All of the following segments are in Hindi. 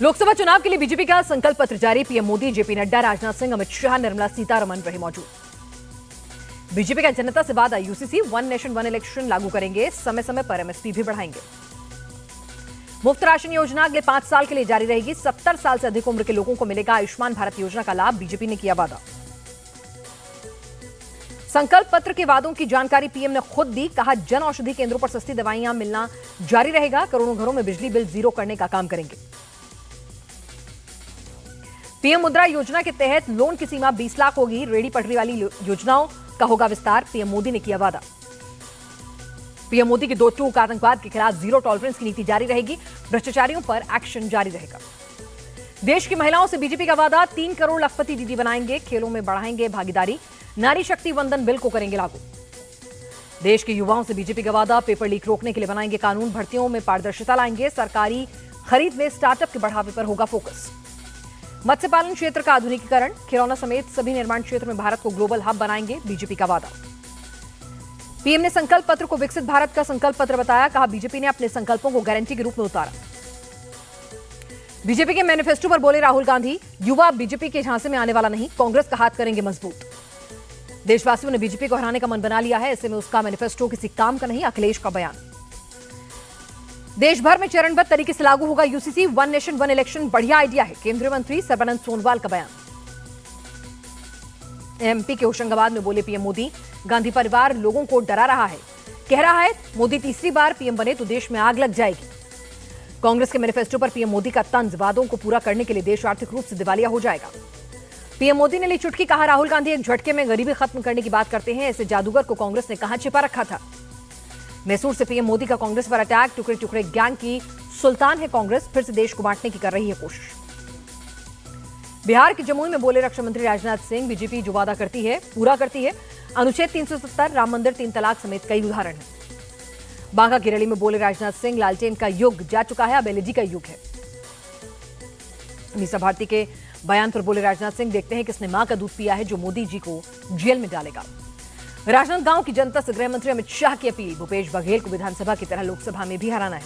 लोकसभा चुनाव के लिए बीजेपी का संकल्प पत्र जारी। पीएम मोदी, जेपी नड्डा, राजनाथ सिंह, अमित शाह, निर्मला सीतारमण रहे मौजूद। बीजेपी का जनता से वादा, UCC, one nation one election लागू करेंगे, समय समय पर एमएसपी भी बढ़ाएंगे। मुफ्त राशन योजना अगले 5 साल के लिए जारी रहेगी। 70 साल से अधिक उम्र के लोगों को मिलेगा आयुष्मान भारत योजना का लाभ, बीजेपी ने किया वादा। संकल्प पत्र के वादों की जानकारी पीएम ने खुद दी। कहा, जन औषधि केंद्रों पर सस्ती दवाइयां मिलना जारी रहेगा। करोड़ों घरों में बिजली बिल जीरो करने का काम करेंगे। पीएम मुद्रा योजना के तहत लोन की सीमा 20 लाख होगी। रेहड़ी पटरी वाली योजनाओं का होगा विस्तार, पीएम मोदी ने किया वादा। पीएम मोदी की 2 टूक आतंकवाद के खिलाफ जीरो टॉलरेंस की नीति जारी रहेगी। भ्रष्टाचारियों पर एक्शन जारी रहेगा। देश की महिलाओं से बीजेपी का वादा, 3 करोड़ लखपति दीदी बनाएंगे। खेलों में बढ़ाएंगे भागीदारी। नारी शक्ति वंदन बिल को करेंगे लागू। देश के युवाओं से बीजेपी का वादा, पेपर लीक रोकने के लिए बनाएंगे कानून। भर्तियों में पारदर्शिता लाएंगे। सरकारी खरीद में स्टार्टअप के बढ़ावे पर होगा फोकस। मत्स्य पालन क्षेत्र का आधुनिकीकरण, खिलौना समेत सभी निर्माण क्षेत्र में भारत को ग्लोबल हब बनाएंगे, बीजेपी का वादा। पीएम ने संकल्प पत्र को विकसित भारत का संकल्प पत्र बताया। कहा, बीजेपी ने अपने संकल्पों को गारंटी के रूप में उतारा। बीजेपी के मैनिफेस्टो पर बोले राहुल गांधी, युवा बीजेपी के झांसे में आने वाला नहीं, कांग्रेस का हाथ करेंगे मजबूत। देशवासियों ने बीजेपी को हराने का मन बना लिया है, ऐसे में उसका मैनिफेस्टो किसी काम का नहीं, अखिलेश का बयान। देश भर में चरणबद्ध तरीके से लागू होगा UCC, one nation one election बढ़िया आइडिया है, केंद्रीय मंत्री सर्बानंद सोनोवाल का बयान। एमपी के होशंगाबाद में बोले पीएम मोदी, गांधी परिवार लोगों को डरा रहा है। कह रहा है, मोदी तीसरी बार पीएम बने तो देश में आग लग जाएगी। कांग्रेस के मैनिफेस्टो पर पीएम मोदी का तंज, वादों को पूरा करने के लिए देश आर्थिक रूप से दिवालिया हो जाएगा। पीएम मोदी ने ली चुटकी। कहा, राहुल गांधी एक झटके में गरीबी खत्म करने की बात करते हैं। ऐसे जादूगर को कांग्रेस ने कहां छिपा रखा था। मैसूर से पीएम मोदी का कांग्रेस पर अटैक, टुकड़े टुकड़े गैंग की सुल्तान है कांग्रेस, फिर से देश को बांटने की कर रही है कोशिश। बिहार के जमुई में बोले रक्षा मंत्री राजनाथ सिंह, बीजेपी जो वादा करती है पूरा करती है। अनुच्छेद 370, राम मंदिर, 3 तलाक समेत कई उदाहरण हैं। बांका की रैली में बोले राजनाथ सिंह, लालटेन का युग जा चुका है, अब एलईडी का युग है। मीसा भारती के बयान पर बोले राजनाथ सिंह, देखते हैं किसने मां का दूध पिया है जो मोदी जी को जेल में डालेगा। राजनांदगांव की जनता से गृह मंत्री अमित शाह की अपील, भूपेश बघेल को विधानसभा की तरह लोकसभा में भी हराना है।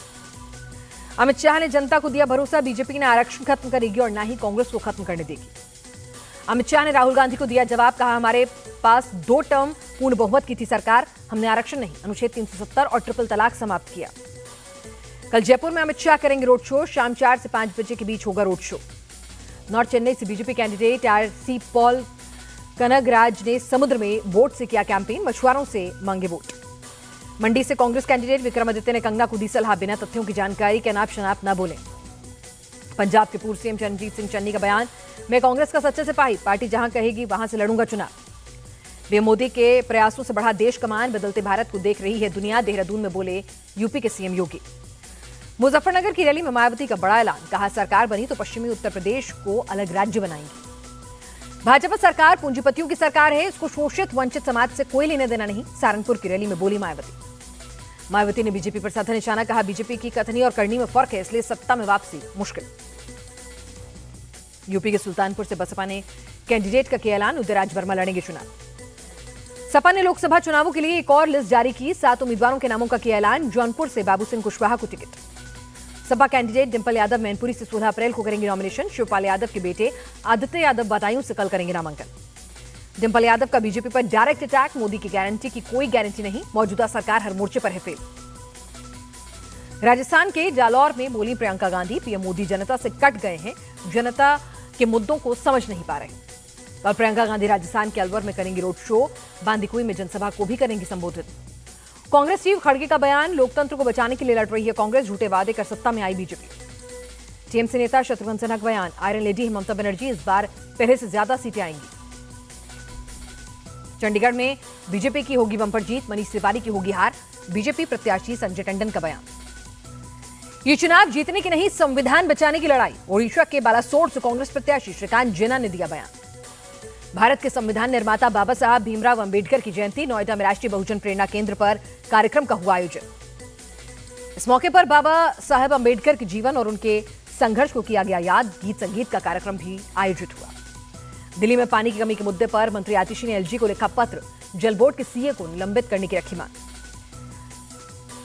अमित शाह ने जनता को दिया भरोसा, बीजेपी ने आरक्षण खत्म करेगी और ना ही कांग्रेस को खत्म करने देगी। अमित शाह ने राहुल गांधी को दिया जवाब। कहा, हमारे पास 2 टर्म पूर्ण बहुमत की थी सरकार, हमने आरक्षण नहीं, अनुच्छेद 370 और ट्रिपल तलाक समाप्त किया। कल जयपुर में अमित शाह करेंगे रोड शो, शाम 4 से 5 बजे के बीच होगा रोड शो। नॉर्थ चेन्नई से BJP candidate RC Paul Kanagaraj ने समुद्र में बोट से किया कैंपेन, मछुआरों से मांगे वोट। मंडी से कांग्रेस कैंडिडेट विक्रमादित्य ने कंगना को दी सलाह, बिना तथ्यों की जानकारी के अनाप शनाप न बोलें। पंजाब के पूर्व सीएम चरणजीत सिंह चन्नी का बयान, मैं कांग्रेस का सच्चा सिपाही, पार्टी जहां कहेगी वहां से लड़ूंगा चुनाव। पीएम मोदी के प्रयासों से बढ़ा देश कमान, बदलते भारत को देख रही है दुनिया, देहरादून में बोले यूपी के सीएम योगी। मुजफ्फरनगर की रैली में मायावती का बड़ा ऐलान। कहा, सरकार बनी तो पश्चिमी उत्तर प्रदेश को अलग राज्य बनाएंगी। भाजपा सरकार पूंजीपतियों की सरकार है, इसको शोषित वंचित समाज से कोई लेना देना नहीं, सहारनपुर की रैली में बोली मायावती। मायावती ने बीजेपी पर साधा निशाना। कहा, बीजेपी की कथनी और करनी में फर्क है, इसलिए सत्ता में वापसी मुश्किल। यूपी के सुल्तानपुर से बसपा ने कैंडिडेट का किया ऐलान, उदयराज वर्मा लड़ेंगे चुनाव। सपा ने लोकसभा चुनावों के लिए एक और लिस्ट जारी की, 7 उम्मीदवारों के नामों का किया ऐलान। जौनपुर से बाबू सिंह कुशवाहा को टिकट। सपा कैंडिडेट डिंपल यादव मैनपुरी से 16 अप्रैल को करेंगे नॉमिनेशन। शिवपाल यादव के बेटे आदित्य यादव बदायूं से कल करेंगे नामांकन। डिंपल यादव का बीजेपी पर डायरेक्ट अटैक, मोदी की गारंटी की कोई गारंटी नहीं, मौजूदा सरकार हर मोर्चे पर है फेल। राजस्थान के जालौर में बोली प्रियंका गांधी, पीएम मोदी जनता से कट गए हैं, जनता के मुद्दों को समझ नहीं पा रहे। और प्रियंका गांधी राजस्थान के अलवर में करेंगी रोड शो, बांदीकुई में जनसभा को भी करेंगी संबोधित। कांग्रेस चीफ खड़गे का बयान, लोकतंत्र को बचाने के लिए लड़ रही है कांग्रेस, झूठे वादे कर सत्ता में आई बीजेपी। टीएमसी नेता शत्रुघ्न सिन्हा का बयान, आयरन लेडी ममता बनर्जी इस बार पहले से ज्यादा सीटें आएंगी। चंडीगढ़ में बीजेपी की होगी बंपर जीत, मनीष तिवारी की होगी हार, बीजेपी प्रत्याशी संजय टंडन का बयान। ये चुनाव जीतने की नहीं, संविधान बचाने की लड़ाई, ओडिशा के बालासोर से कांग्रेस प्रत्याशी श्रीकांत जेना ने दिया बयान। भारत के संविधान निर्माता बाबा साहब भीमराव अंबेडकर की जयंती, नोएडा में राष्ट्रीय बहुजन प्रेरणा केंद्र पर कार्यक्रम का हुआ आयोजन। इस मौके पर बाबा साहब अंबेडकर के जीवन और उनके संघर्ष को किया गया याद, गीत संगीत का कार्यक्रम भी आयोजित हुआ। दिल्ली में पानी की कमी के मुद्दे पर मंत्री आतिशी ने एलजी को लिखा पत्र, जल बोर्ड के सीए को निलंबित करने की रखी मांग।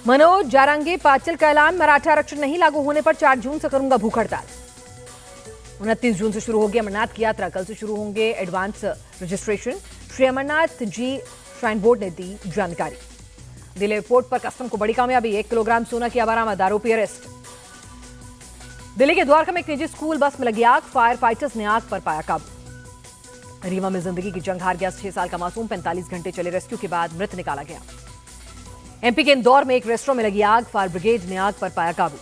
मनोज जारांगे पाटिल का ऐलान, मराठा आरक्षण नहीं लागू होने पर 4 जून से करूंगा भूख हड़ताल। 29 जून से शुरू होगी अमरनाथ की यात्रा। कल से शुरू होंगे advance registration. Shri Amarnath ji shrine board ने दी जानकारी। दिल्ली एयरपोर्ट पर कस्टम को बड़ी कामयाबी, 1 किलोग्राम सोना किया बरामद, आरोपी अरेस्ट। दिल्ली के द्वारका में एक निजी स्कूल बस में लगी आग, फायर फाइटर्स ने आग पर पाया काबू। रीवा में जिंदगी की जंग हार गया 6 साल का मासूम, 45 घंटे चले रेस्क्यू के बाद मृत निकाला गया। एमपी के इंदौर में एक रेस्टोरेंट में लगी आग, फायर ब्रिगेड ने आग पर पाया काबू।